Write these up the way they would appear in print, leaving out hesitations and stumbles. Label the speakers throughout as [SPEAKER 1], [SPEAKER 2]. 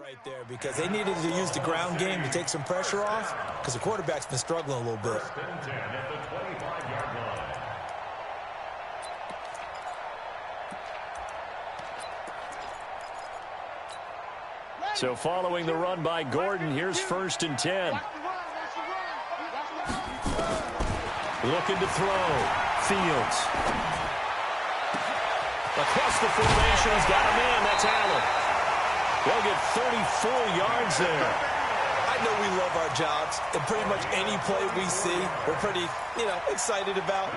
[SPEAKER 1] right there because they needed to use the ground game to take some pressure off because the quarterback's been struggling a little bit.
[SPEAKER 2] So following the run by Gordon, here's 1st and 10. Looking to throw. Fields. Across the formation, he's got a man. That's Allen. They'll get 34 yards there.
[SPEAKER 1] I know we love our jobs, and pretty much any play we see, we're pretty, excited about.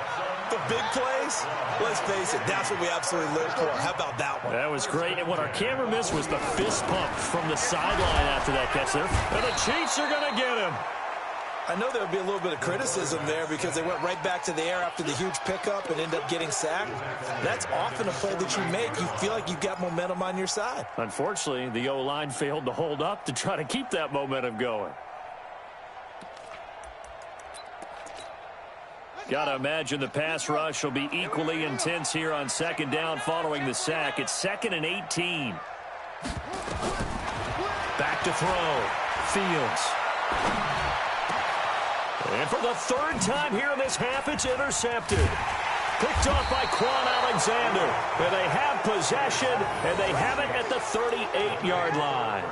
[SPEAKER 1] The big plays, let's face it, that's what we absolutely live for. How about that one?
[SPEAKER 2] That was great, and what our camera missed was the fist pump from the sideline after that catch there. And the Chiefs are going to get him.
[SPEAKER 1] I know there would be a little bit of criticism there because they went right back to the air after the huge pickup and ended up getting sacked. That's often a play that you make. You feel like you've got momentum on your side.
[SPEAKER 2] Unfortunately, the O-line failed to hold up to try to keep that momentum going. Got to imagine the pass rush will be equally intense here on 2nd down following the sack. It's 2nd and 18. Back to throw. Fields. And for the 3rd time here in this half, it's intercepted. Picked off by Quan Alexander. And they have possession, and they have it at the 38-yard line.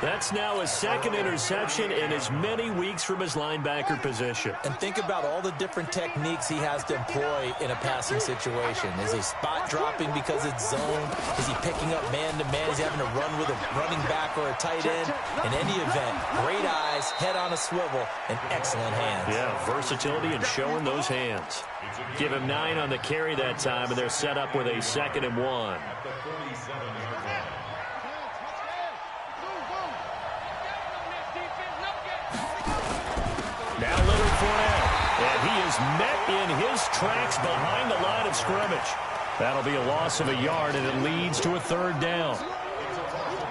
[SPEAKER 2] That's now his 2nd interception in as many weeks from his linebacker position.
[SPEAKER 1] And think about all the different techniques he has to employ in a passing situation. Is he spot dropping because it's zone? Is he picking up man-to-man? Is he having to run with a running back or a tight end? In any event, great eyes, head on a swivel, and excellent hands.
[SPEAKER 2] Yeah, versatility and showing those hands. Give him 9 on the carry that time, and they're set up with a 2nd and 1. Now Leonard Fournette, and he is met in his tracks behind the line of scrimmage. That'll be a loss of a yard, and it leads to a 3rd down.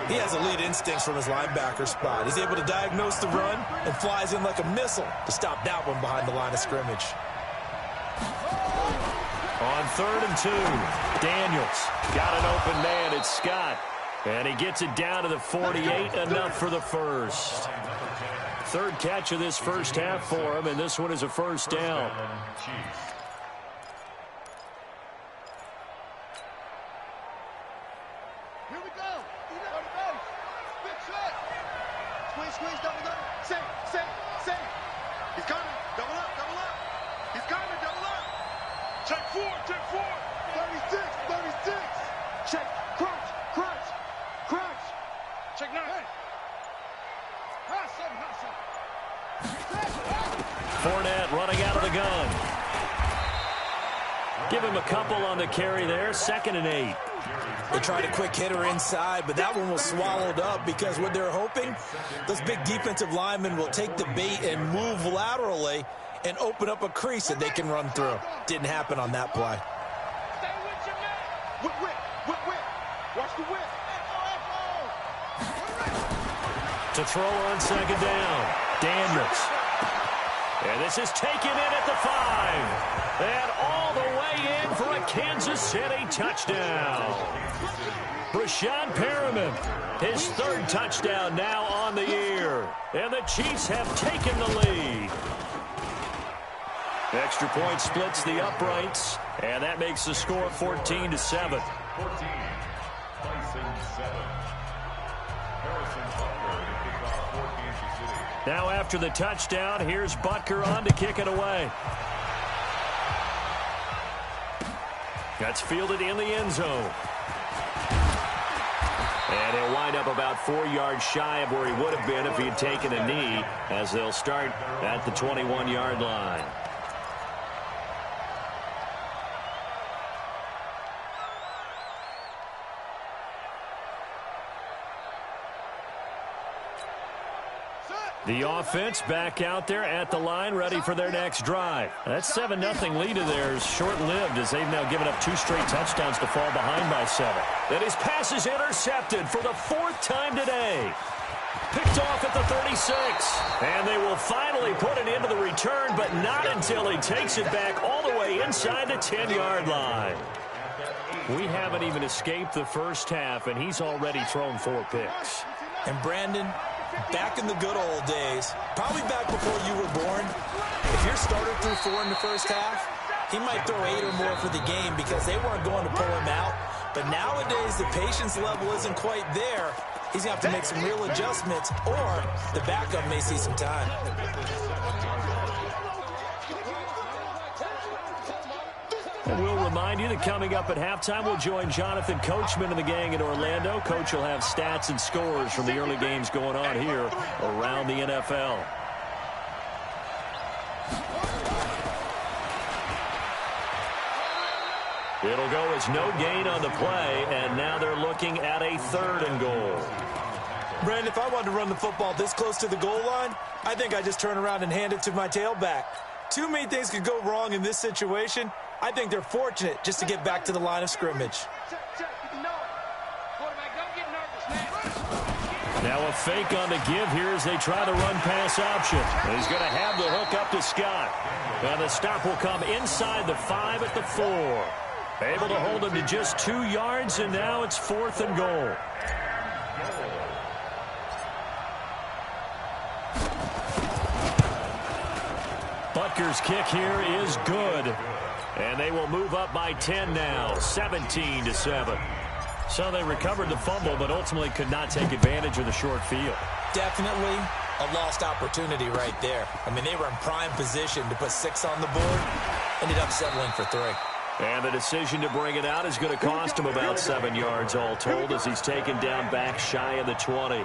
[SPEAKER 1] He has elite instincts from his linebacker spot. He's able to diagnose the run and flies in like a missile to stop that one behind the line of scrimmage.
[SPEAKER 2] On 3rd and 2, Daniels got an open man. It's Scott, and he gets it down to the 48, enough for the first. 3rd catch of this first half for him, and this one is a 1st down.
[SPEAKER 3] Here we go. Big shot. Squeeze, double up. Say. He's coming. Double up. He's coming, double up. Check 4. 36. Check. Crunch. Check 9.
[SPEAKER 2] Fournette running out of the gun. Give him a couple on the carry there. 2nd and 8.
[SPEAKER 1] They tried a quick hitter inside, but that one was swallowed up because what they're hoping, those big defensive linemen will take the bait and move laterally and open up a crease that they can run through. Didn't happen on that play.
[SPEAKER 3] Stay with your man. Whip. Watch the whip.
[SPEAKER 2] To throw on 2nd down. Daniels. And this is taken in at the 5. And all the way in for a Kansas City touchdown. Brashad Perriman, his 3rd touchdown now on the year. And the Chiefs have taken the lead. Extra point splits the uprights. And that makes the score 14-7. Now after the touchdown, here's Butker on to kick it away. That's fielded in the end zone. And he'll wind up about 4 yards shy of where he would have been if he had taken a knee, as they'll start at the 21-yard line. The offense back out there at the line, ready for their next drive. That 7-0 lead of theirs short-lived as they've now given up 2 straight touchdowns to fall behind by 7. And his pass is intercepted for the 4th time today. Picked off at the 36. And they will finally put it into the return, but not until he takes it back all the way inside the 10-yard line. We haven't even escaped the first half, and he's already thrown 4 picks.
[SPEAKER 1] And Brandon, back in the good old days, probably back before you were born, if your starter threw 4 in the first half, he might throw 8 or more for the game because they weren't going to pull him out. But nowadays, the patience level isn't quite there. He's going to have to make some real adjustments, or the backup may see some time.
[SPEAKER 2] And we'll remind you that coming up at halftime, we'll join Jonathan Coachman and the gang in Orlando. Coach will have stats and scores from the early games going on here around the NFL. It'll go as no gain on the play, and now they're looking at a 3rd and goal.
[SPEAKER 1] Brandon, if I wanted to run the football this close to the goal line, I think I just turn around and hand it to my tailback. Too many things could go wrong in this situation. I think they're fortunate just to get back to the line of scrimmage.
[SPEAKER 2] Now a fake on the give here as they try the run-pass option. He's going to have the hook up to Scott. And the stop will come inside the 5 at the 4. Able to hold him to just 2 yards, and now it's 4th and goal. Butker's kick here is good. And they will move up by 10 now, 17-7. So they recovered the fumble, but ultimately could not take advantage of the short field.
[SPEAKER 1] Definitely a lost opportunity right there. I mean, they were in prime position to put 6 on the board, ended up settling for 3.
[SPEAKER 2] And the decision to bring it out is going to cost him about 7 yards all told as he's taken down back shy of the 20.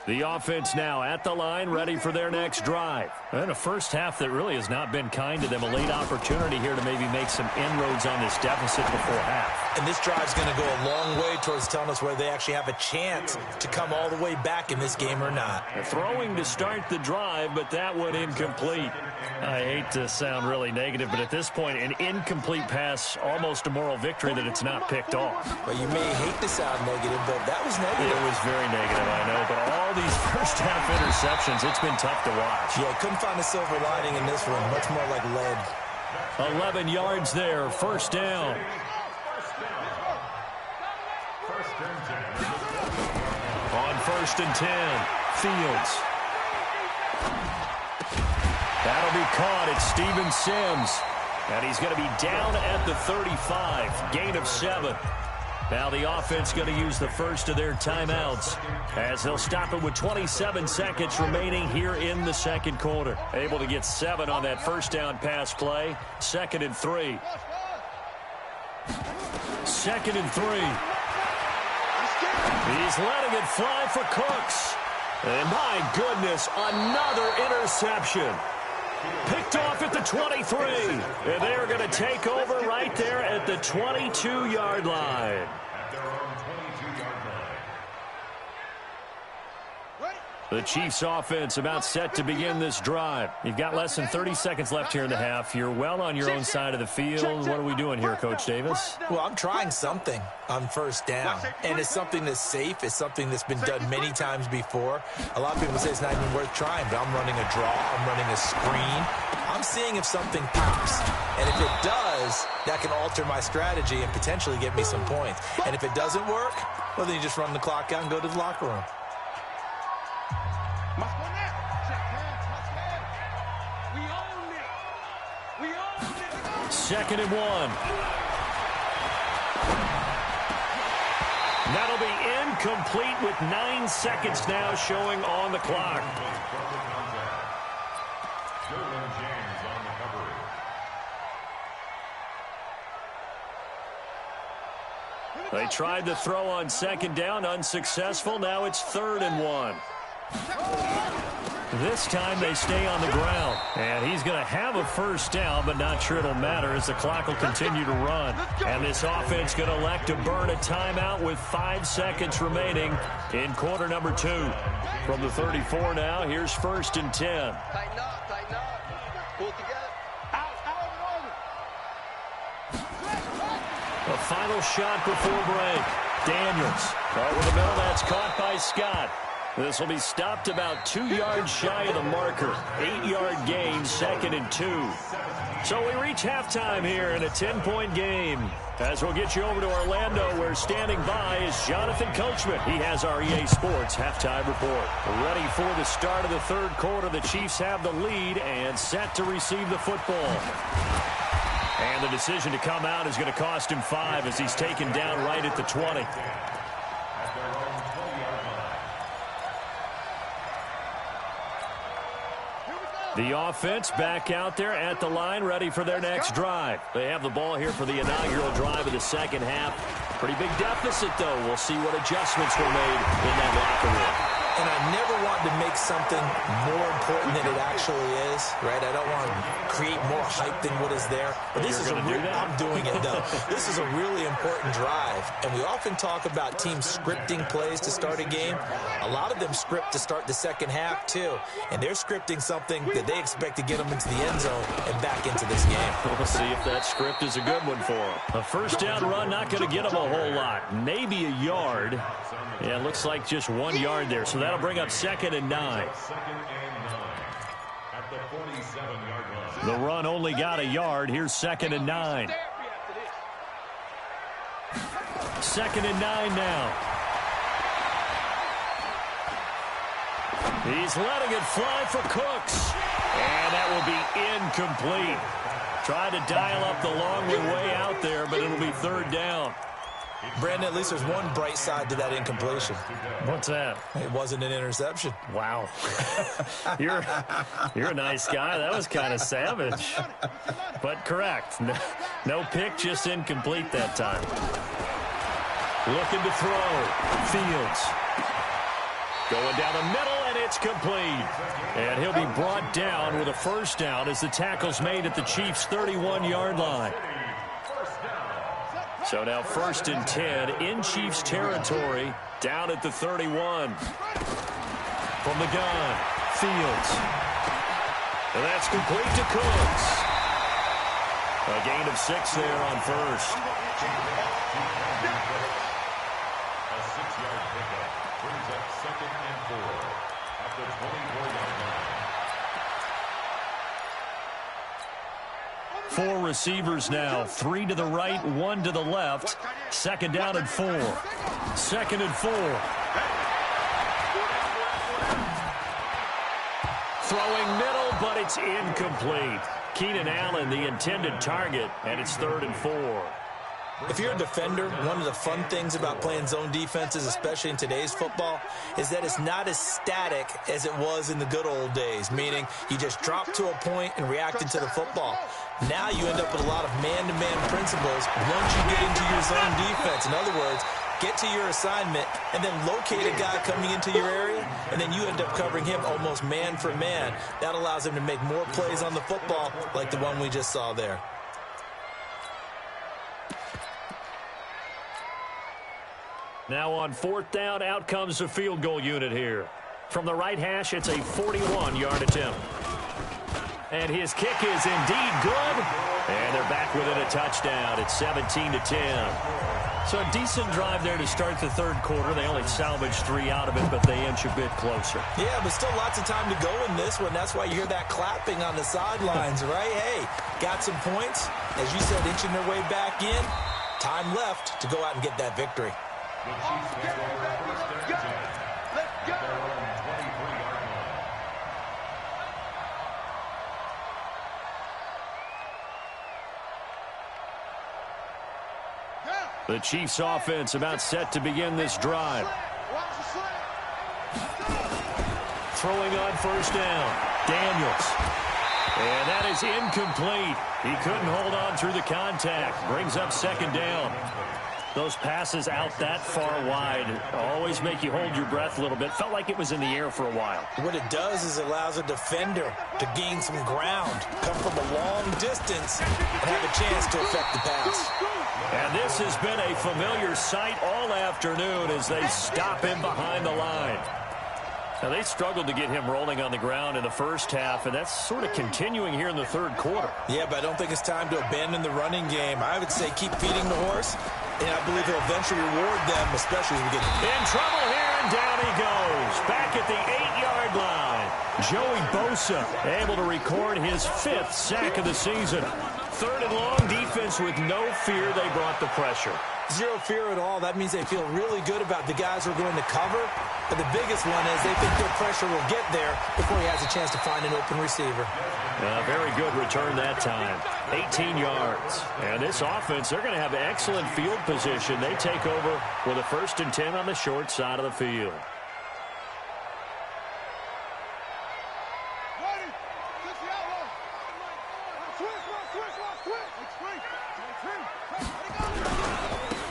[SPEAKER 2] The offense now at the line, ready for their next drive. And a first half that really has not been kind to them. A late opportunity here to maybe make some inroads on this deficit before half.
[SPEAKER 1] And this drive's going to go a long way towards telling us whether they actually have a chance to come all the way back in this game or not.
[SPEAKER 2] Throwing to start the drive, but that one incomplete. I hate to sound really negative, but at this point, an incomplete pass, almost a moral victory that it's not picked off.
[SPEAKER 1] Well, you may hate to sound negative, but that was negative.
[SPEAKER 2] It was very negative, I know, but all these first half interceptions, it's been tough to watch.
[SPEAKER 1] Yeah, couldn't find a silver lining in this one. Much more like lead.
[SPEAKER 2] 11 yards there, first down. On 1st and 10, Fields. That'll be caught. It's Steven Sims. And he's going to be down at the 35. Gain of 7. Now the offense going to use the first of their timeouts as they'll stop it with 27 seconds remaining here in the second quarter. Able to get 7 on that first down pass play. 2nd and 3. 2nd and 3. He's letting it fly for Cooks. And my goodness, another interception. Picked off at the 23. And they are going to take over right there at the 22-yard line. The Chiefs offense about set to begin this drive. You've got less than 30 seconds left here in the half. You're well on your own side of the field. What are we doing here, Coach Davis?
[SPEAKER 1] Well, I'm trying something on first down. And it's something that's safe. It's something that's been done many times before. A lot of people say it's not even worth trying, but I'm running a draw. I'm running a screen. I'm seeing if something pops. And if it does, that can alter my strategy and potentially get me some points. And if it doesn't work, well, then you just run the clock out and go to the locker room.
[SPEAKER 2] 2nd and 1. That'll be incomplete with 9 seconds now showing on the clock. They tried to throw on 2nd down, unsuccessful. Now it's 3rd and 1. This time they stay on the ground. And he's going to have a first down, but not sure it'll matter as the clock will continue to run. And this offense going to elect to burn a timeout with 5 seconds remaining in quarter number 2. From the 34 now, here's 1st and 10.
[SPEAKER 3] Tighten up, tighten up. Pull together.
[SPEAKER 2] A final shot before break. Daniels. Over the middle, that's caught by Scott. This will be stopped about 2 yards shy of the marker. 8-yard gain, 2nd and 2. So we reach halftime here in a 10-point game. As we'll get you over to Orlando, where standing by is Jonathan Coachman. He has our EA Sports halftime report. Ready for the start of the third quarter. The Chiefs have the lead and set to receive the football. And the decision to come out is going to cost him 5 as he's taken down right at the 20. The offense back out there at the line, ready for their next drive. They have the ball here for the inaugural drive of the second half. Pretty big deficit, though. We'll see what adjustments were made in that locker room.
[SPEAKER 1] And I never want to make something more important than it actually is, right? I don't want to create more hype than what is there. But this is I'm doing it, though. This is a really important drive. And we often talk about teams scripting plays to start a game. A lot of them script to start the second half, too. And they're scripting something that they expect to get them into the end zone and back into this game.
[SPEAKER 2] We'll see if that script is a good one for them. A first down run, not going to get them a whole lot. Maybe a yard. Yeah, it looks like just 1 yard there. So that'll bring up 2nd and 9. The run only got a yard. Here's 2nd and 9. 2nd and 9 now. He's letting it fly for Cooks. And that will be incomplete. Tried to dial up the long way out there, but it'll be 3rd down.
[SPEAKER 1] Brandon, at least there's one bright side to that incompletion.
[SPEAKER 2] What's that?
[SPEAKER 1] It wasn't an interception.
[SPEAKER 2] Wow. You're a nice guy. That was kind of savage. But correct. No pick, just incomplete that time. Looking to throw. Fields. Going down the middle, and it's complete. And he'll be brought down with a first down as the tackle's made at the Chiefs' 31-yard line. So now 1st and 10 in Chiefs territory, down at the 31. From the gun, Fields. And that's complete to Cooks. A gain of 6 there on first.
[SPEAKER 4] A 6-yard pickup brings up 2nd and 4 at the 24-yard line.
[SPEAKER 2] 4 receivers now, 3 to the right, 1 to the left. 2nd down and 4. 2nd and 4. Throwing middle, but it's incomplete. Keenan Allen, the intended target, and it's 3rd and 4.
[SPEAKER 1] If you're a defender, one of the fun things about playing zone defenses, especially in today's football, is that it's not as static as it was in the good old days, meaning you just drop to a point and react into the football. Now you end up with a lot of man-to-man principles once you get into your zone defense. In other words, get to your assignment and then locate a guy coming into your area, and then you end up covering him almost man for man. That allows him to make more plays on the football like the one we just saw there.
[SPEAKER 2] Now on 4th down, out comes the field goal unit here. From the right hash, it's a 41-yard attempt. And his kick is indeed good. And they're back within a touchdown. It's 17-10. So a decent drive there to start the third quarter. They only salvaged 3 out of it, but they inch a bit closer.
[SPEAKER 1] Yeah, but still lots of time to go in this one. That's why you hear that clapping on the sidelines, right? Hey, got some points. As you said, inching their way back in. Time left to go out and get that victory.
[SPEAKER 4] The Chiefs will go for first and 10.
[SPEAKER 3] Let's go.
[SPEAKER 4] Their own 23-yard line.
[SPEAKER 2] The Chiefs offense about set to begin this drive. Throwing on first down. Daniels. And that is incomplete. He couldn't hold on through the contact. Brings up 2nd down. Those passes out that far wide always make you hold your breath a little bit. Felt like it was in the air for a while.
[SPEAKER 1] What it does is it allows a defender to gain some ground, come from a long distance, and have a chance to affect the pass.
[SPEAKER 2] And this has been a familiar sight all afternoon as they stop him behind the line. Now, they struggled to get him rolling on the ground in the first half, and that's sort of continuing here in the third quarter.
[SPEAKER 1] Yeah, but I don't think it's time to abandon the running game. I would say keep feeding the horse. And I believe he'll eventually reward them, especially as we get
[SPEAKER 2] in trouble here, and down he goes. Back at the 8-yard line. Joey Bosa able to record his 5th sack of the season. 3rd and long, defense with no fear. They brought the pressure.
[SPEAKER 1] Zero fear at all. That means they feel really good about the guys who are going to cover. But the biggest one is they think their pressure will get there before he has a chance to find an open receiver.
[SPEAKER 2] Very good return that time. 18 yards. And this offense, they're going to have excellent field position. They take over with a 1st and 10 on the short side of the field.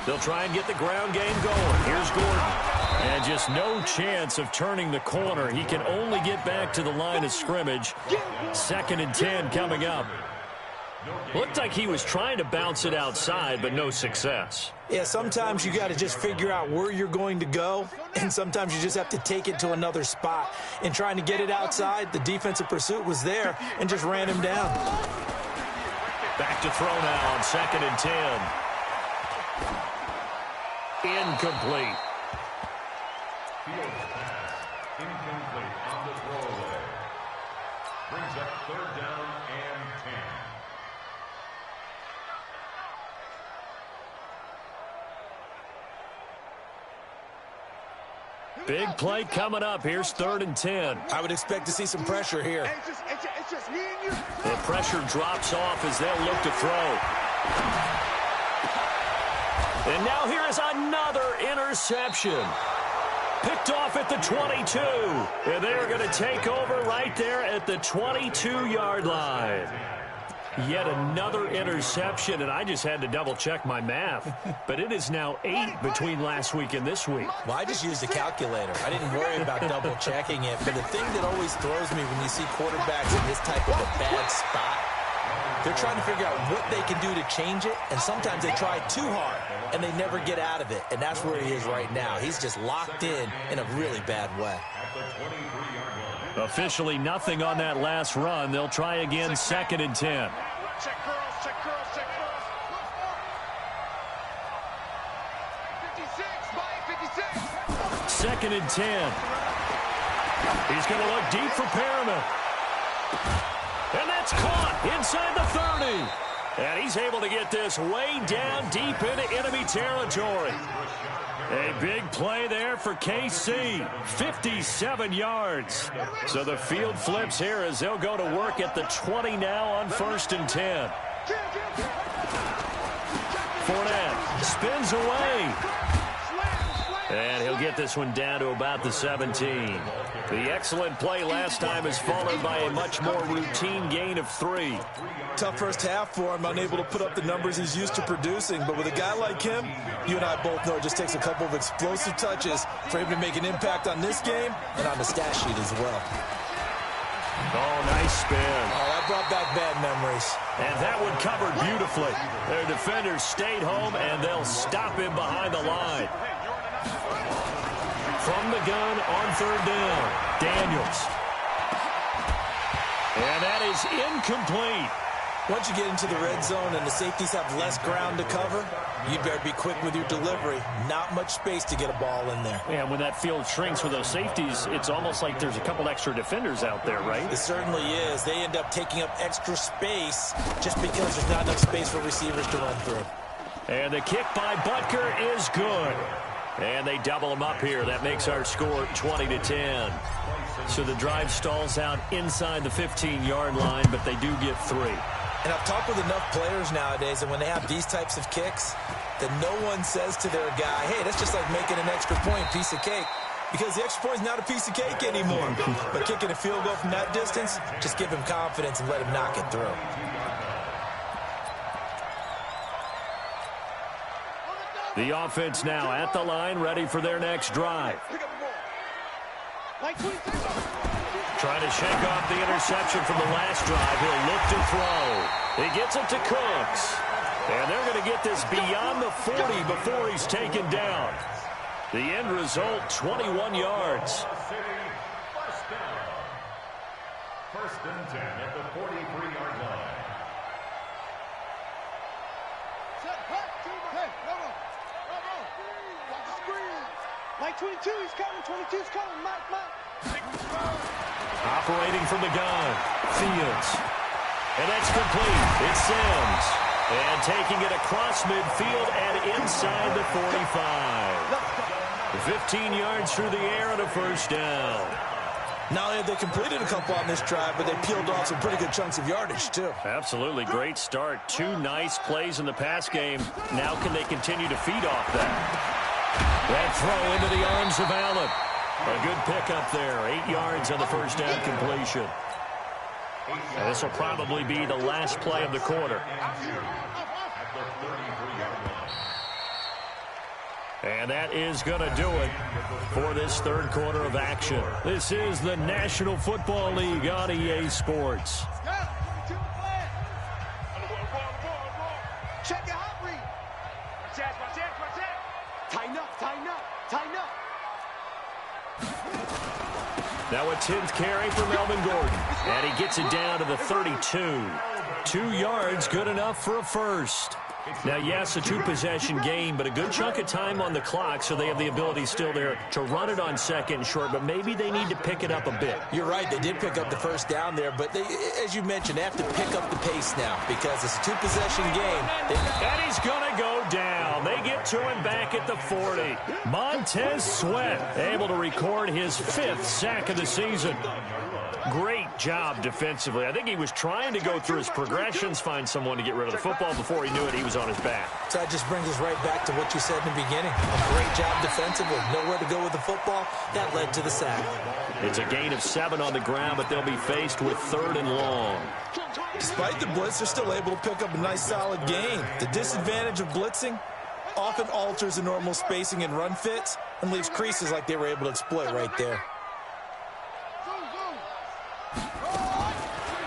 [SPEAKER 2] They'll try and get the ground game going. Here's Gordon. And just no chance of turning the corner. He can only get back to the line of scrimmage. 2nd and 10 coming up. Looked like he was trying to bounce it outside, but no success.
[SPEAKER 1] Yeah, sometimes you got to just figure out where you're going to go, and sometimes you just have to take it to another spot. In trying to get it outside, the defensive pursuit was there and just ran him down.
[SPEAKER 2] Back to throw now on 2nd and 10. Incomplete.
[SPEAKER 4] Field pass. Incomplete on the throwaway. Brings up 3rd down and 10.
[SPEAKER 2] Big play coming up. Here's 3rd and 10.
[SPEAKER 1] I would expect to see some pressure here.
[SPEAKER 3] It's just me and you.
[SPEAKER 2] The pressure drops off as they'll look to throw. And now here is another interception. Picked off at the 22. And they're going to take over right there at the 22-yard line. Yet another interception, and I just had to double-check my math. But it is now 8 between last week and this week.
[SPEAKER 1] Well, I just used a calculator. I didn't worry about double-checking it. But the thing that always throws me when you see quarterbacks in this type of a bad spot, they're trying to figure out what they can do to change it, and sometimes they try too hard, and they never get out of it. And that's where he is right now. He's just locked in a really bad way.
[SPEAKER 2] Officially nothing on that last run. They'll try again, 2nd and 10.
[SPEAKER 3] Check curls, check curls, check curls. 56,
[SPEAKER 2] 2nd and 10. He's going to look deep for Perriman. And that's caught inside the 30. And he's able to get this way down deep into enemy territory. A big play there for KC. 57 yards. So the field flips here as they'll go to work at the 20 now on 1st and 10. Fournette spins away. And he'll get this one down to about the 17. The excellent play last time is followed by a much more routine gain of 3.
[SPEAKER 1] Tough first half for him, unable to put up the numbers he's used to producing. But with a guy like him, you and I both know it just takes a couple of explosive touches for him to make an impact on this game and on the stat sheet as well.
[SPEAKER 2] Oh, nice spin.
[SPEAKER 1] Oh, that brought back bad memories.
[SPEAKER 2] And that one covered beautifully. Their defenders stayed home, and they'll stop him behind the line. From the gun on 3rd down, Daniels. And that is incomplete.
[SPEAKER 1] Once you get into the red zone and the safeties have less ground to cover, you better be quick with your delivery. Not much space to get a ball in there.
[SPEAKER 2] Yeah, when that field shrinks with those safeties, it's almost like there's a couple extra defenders out there, right?
[SPEAKER 1] It certainly is. They end up taking up extra space just because there's not enough space for receivers to run through.
[SPEAKER 2] And the kick by Butker is good. And they double them up here. That makes our score 20-10. So the drive stalls out inside the 15-yard line, but they do get 3.
[SPEAKER 1] And I've talked with enough players nowadays that when they have these types of kicks, that no one says to their guy, hey, that's just like making an extra point, piece of cake. Because the extra point is not a piece of cake anymore. But kicking a field goal from that distance, just give him confidence and let him knock it through.
[SPEAKER 2] The offense now at the line, ready for their next drive. Trying to shake off the interception from the last drive. He'll look to throw. He gets it to Cooks. And they're going to get this beyond the 40 before he's taken down. The end result, 21 yards.
[SPEAKER 4] First and 10 at the 43-yard line.
[SPEAKER 3] Mike 22, he's coming. 22's coming. Mike.
[SPEAKER 2] Operating from the gun. Fields. And that's complete. It's Sims. And taking it across midfield and inside the 45. 15 yards through the air and a first down.
[SPEAKER 1] Not only have they completed a couple on this drive, but they peeled off some pretty good chunks of yardage, too.
[SPEAKER 2] Absolutely. Great start. 2 nice plays in the pass game. Now can they continue to feed off that? That throw into the arms of Allen. A good pickup there. 8 yards on the first down completion. And this will probably be the last play of the quarter. And that is going to do it for this third quarter of action. This is the National Football League on EA Sports.
[SPEAKER 3] Check it out, Reed. Watch that. Tighten up.
[SPEAKER 2] Now a 10th carry for Melvin Gordon. And he gets it down to the 32. 2 yards, good enough for a first. Now, yes, a 2-possession game, but a good chunk of time on the clock, so they have the ability still there to run it on second and short, but maybe they need to pick it up a bit.
[SPEAKER 1] You're right. They did pick up the first down there, but they, as you mentioned, they have to pick up the pace now because it's a 2-possession game.
[SPEAKER 2] And he's going to go down. They get to him back at the 40. Montez Sweat able to record his 5th sack of the season. Great job defensively. I think he was trying to go through his progressions, find someone to get rid of the football. Before he knew it, he was on his back.
[SPEAKER 1] So that just brings us right back to what you said in the beginning. A great job defensively. Nowhere to go with the football. That led to the sack.
[SPEAKER 2] It's a gain of 7 on the ground, but they'll be faced with 3rd and long.
[SPEAKER 1] Despite the blitz, they're still able to pick up a nice, solid gain. The disadvantage of blitzing often alters the normal spacing and run fits and leaves creases like they were able to exploit right there.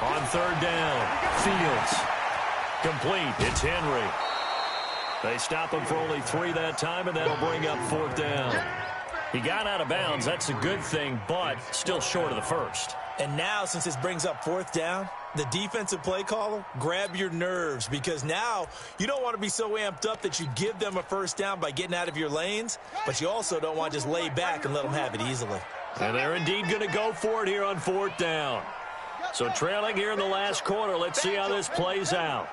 [SPEAKER 2] On 3rd down, Fields. Complete. It's Henry. They stop him for only 3 that time, and that'll bring up 4th down. He got out of bounds. That's a good thing, but still short of the first.
[SPEAKER 1] And now, since this brings up 4th down, the defensive play caller, grab your nerves, because now you don't want to be so amped up that you give them a first down by getting out of your lanes, but you also don't want to just lay back and let them have it easily.
[SPEAKER 2] And they're indeed going to go for it here on 4th down. So trailing here in the last quarter, let's see how this plays out.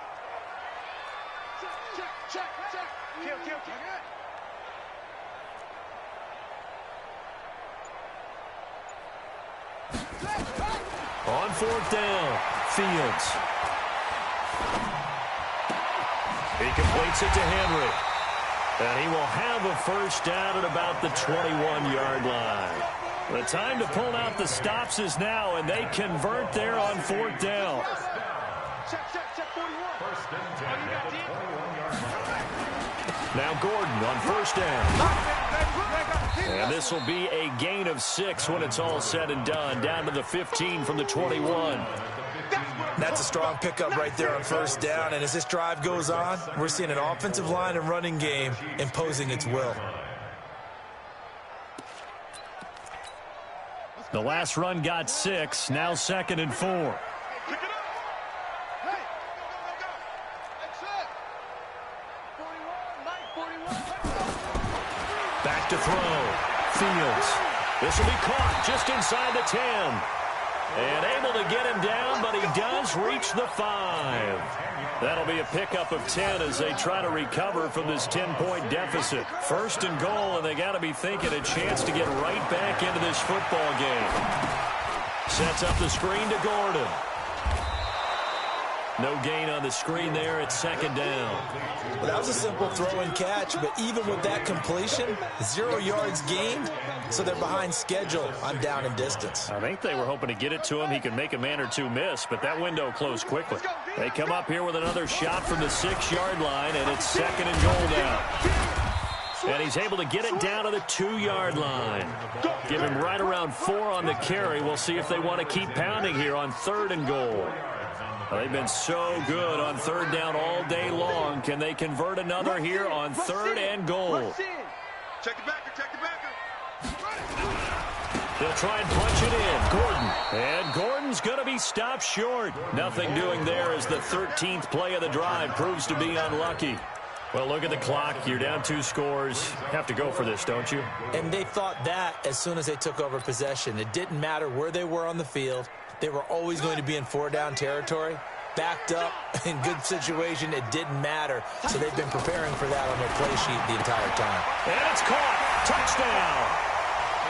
[SPEAKER 2] On 4th down, Fields. He completes it to Henry. And he will have a first down at about the 21-yard line. The time to pull out the stops is now, and they convert there on 4th down. Now Gordon on 1st down. And this will be a gain of 6 when it's all said and done. Down to the 15 from the 21.
[SPEAKER 1] That's a strong pickup right there on 1st down. And as this drive goes on, we're seeing an offensive line and running game imposing its will.
[SPEAKER 2] The last run got 6. Now 2nd and 4. Back to throw. Fields. This will be caught just inside the 10. And able to get him down, but he does reach the 5. That'll be a pickup of 10 as they try to recover from this 10-point deficit. 1st and goal, and they got to be thinking a chance to get right back into this football game. Sets up the screen to Gordon. No gain on the screen there at 2nd down.
[SPEAKER 1] Well, that was a simple throw and catch, but even with that completion, 0 yards gained, so they're behind schedule on down and distance.
[SPEAKER 2] I think they were hoping to get it to him. He could make a man or two miss, but that window closed quickly. They come up here with another shot from the 6-yard line, and it's 2nd and goal now. And he's able to get it down to the 2-yard line. Give him right around 4 on the carry. We'll see if they want to keep pounding here on 3rd and goal. They've been so good on 3rd down all day long. Can they convert another here on 3rd and goal?
[SPEAKER 3] Check the backer, check the backer.
[SPEAKER 2] They'll try and punch it in. Gordon. And Gordon's going to be stopped short. Nothing doing there as the 13th play of the drive proves to be unlucky. Well, look at the clock. You're down 2 scores. Have to go for this, don't you?
[SPEAKER 1] And they thought that as soon as they took over possession. It didn't matter where they were on the field. They were always going to be in 4-down territory. Backed up, in good situation, it didn't matter. So they've been preparing for that on their play sheet the entire time.
[SPEAKER 2] And it's caught. Touchdown.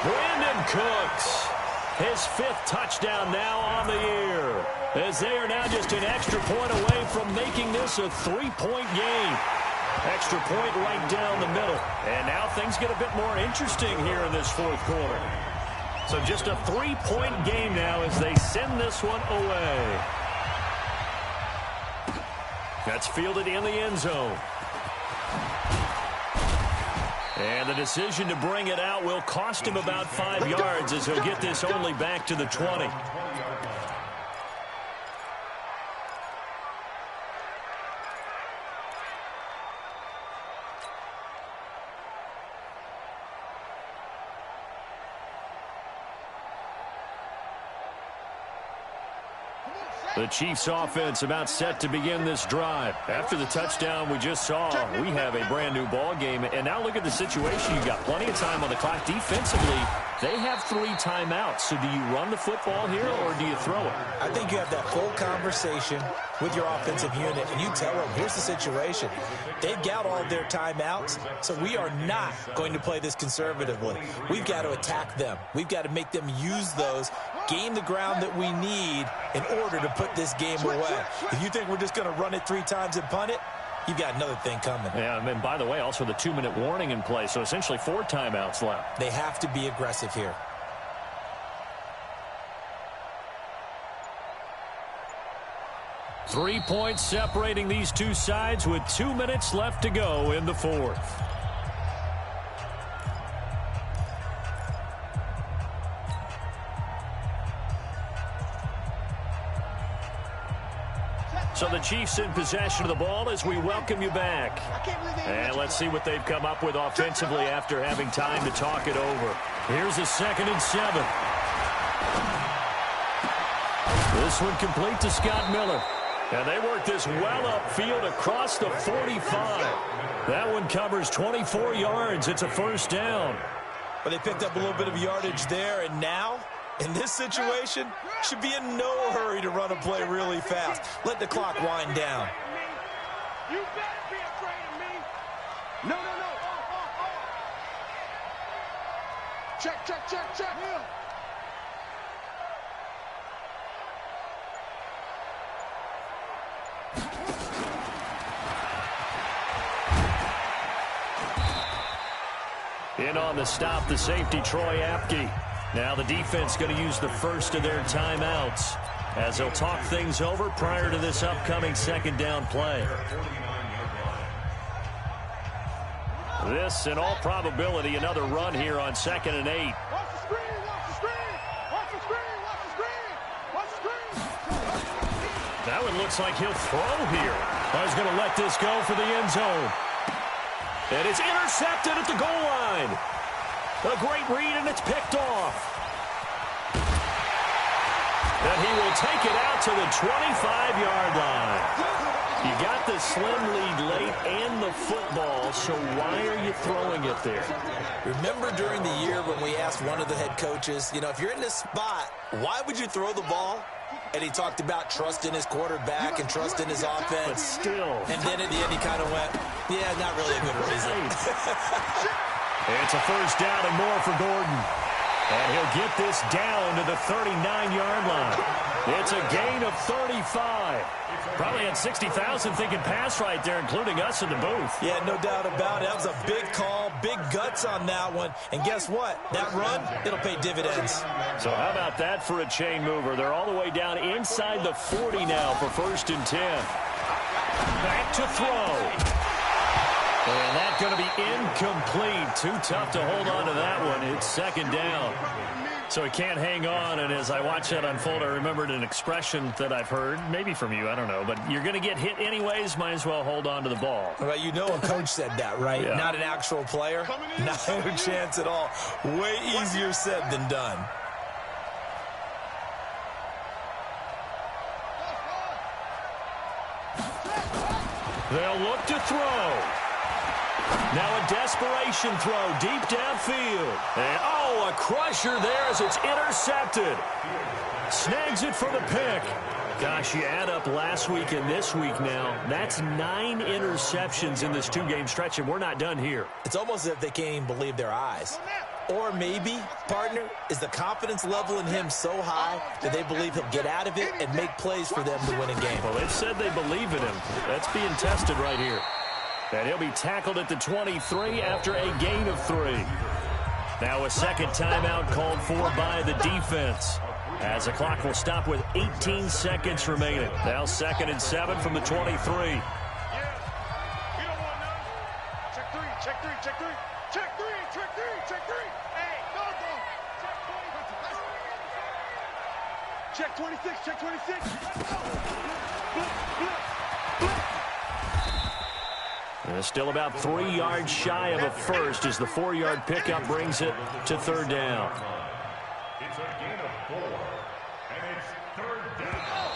[SPEAKER 2] Brandon Cooks. His 5th touchdown now on the year. As they are now just an extra point away from making this a 3-point game. Extra point right down the middle. And now things get a bit more interesting here in this 4th quarter. So just a 3-point game now as they send this one away. That's fielded in the end zone. And the decision to bring it out will cost him about 5 yards as he'll get this only back to the 20. The Chiefs offense about set to begin this drive. After the touchdown we just saw, we have a brand new ball game. And now look at the situation. You've got plenty of time on the clock. Defensively, they have 3 timeouts. So do you run the football here or do you throw it?
[SPEAKER 1] I think you have that full conversation with your offensive unit, and you tell them, here's the situation. They've got all their timeouts, so we are not going to play this conservatively. We've got to attack them. We've got to make them use those, gain the ground that we need in order to put this game away. If you think we're just going to run it 3 times and punt it, you've got another thing coming.
[SPEAKER 2] Yeah, and by the way, also the 2-minute warning in play, so essentially 4 timeouts left.
[SPEAKER 1] They have to be aggressive here.
[SPEAKER 2] Three points separating these two sides with 2 minutes left to go in the 4th. So the Chiefs in possession of the ball as we welcome you back. And let's see what they've come up with offensively after having time to talk it over. Here's a 2nd and 7. This one complete to Scott Miller. And they work this well upfield across the 45. That one covers 24 yards. It's a 1st down.
[SPEAKER 1] But they picked up a little bit of yardage there, and now, in this situation, should be in no hurry to run a play really fast. Let the clock wind down.
[SPEAKER 3] You better be afraid of me. No. Check. Yeah.
[SPEAKER 2] In on the stop, the safety, Troy Apke. Now the defense going to use the first of their timeouts as they'll talk things over prior to this upcoming 2nd down play. This, in all probability, another run here on 2nd and 8.
[SPEAKER 3] Watch the screen.
[SPEAKER 2] That one looks like he'll throw here. He's going to let this go for the end zone. And it's intercepted at the goal line. A great read, and it's picked off. And he will take it out to the 25-yard line. You got the slim lead late and the football, so why are you throwing it there?
[SPEAKER 1] Remember during the year when we asked one of the head coaches, if you're in this spot, why would you throw the ball? And he talked about trust in his quarterback and trust in his offense.
[SPEAKER 2] But still.
[SPEAKER 1] And then at the end he kind of went, yeah, not really a good reason.
[SPEAKER 2] It's a 1st down and more for Gordon. And he'll get this down to the 39-yard line. It's a gain of 35. Probably had 60,000 thinking pass right there, including us in the booth.
[SPEAKER 1] Yeah, no doubt about it. That was a big call, big guts on that one. And guess what? That run, it'll pay dividends.
[SPEAKER 2] So how about that for a chain mover? They're all the way down inside the 40 now for 1st and 10. Back to throw. And that's going to be incomplete. Too tough to hold on to that one. It's 2nd down. So he can't hang on, and as I watch that unfold, I remembered an expression that I've heard, maybe from you, I don't know, but you're going to get hit anyways, might as well hold on to the ball.
[SPEAKER 1] Well, a coach said that, right?
[SPEAKER 2] Yeah.
[SPEAKER 1] Not an actual player. Not a chance at all. Way easier said than done.
[SPEAKER 2] They'll look to throw. Now a desperation throw deep downfield. And, oh, a crusher there as it's intercepted. Snags it for the pick. Gosh, you add up last week and this week now. That's 9 interceptions in this 2-game stretch, and we're not done here.
[SPEAKER 1] It's almost as if they can't even believe their eyes. Or maybe, partner, is the confidence level in him so high that they believe he'll get out of it and make plays for them to win a game.
[SPEAKER 2] Well, they've said they believe in him. That's being tested right here. And he'll be tackled at the 23 after a gain of 3. Now a second timeout called for by the defense, as the clock will stop with 18 seconds remaining. Now 2nd and 7 from the 23.
[SPEAKER 3] Yeah. You don't want none. Check 3, check 3, check 3. Check 3, check 3, check 3. Hey, no. Check 26, check 26.
[SPEAKER 2] And still about 3 yards shy of a first as the 4-yard pickup brings it to 3rd down.
[SPEAKER 4] It's a gain of 4, and it's 3rd down.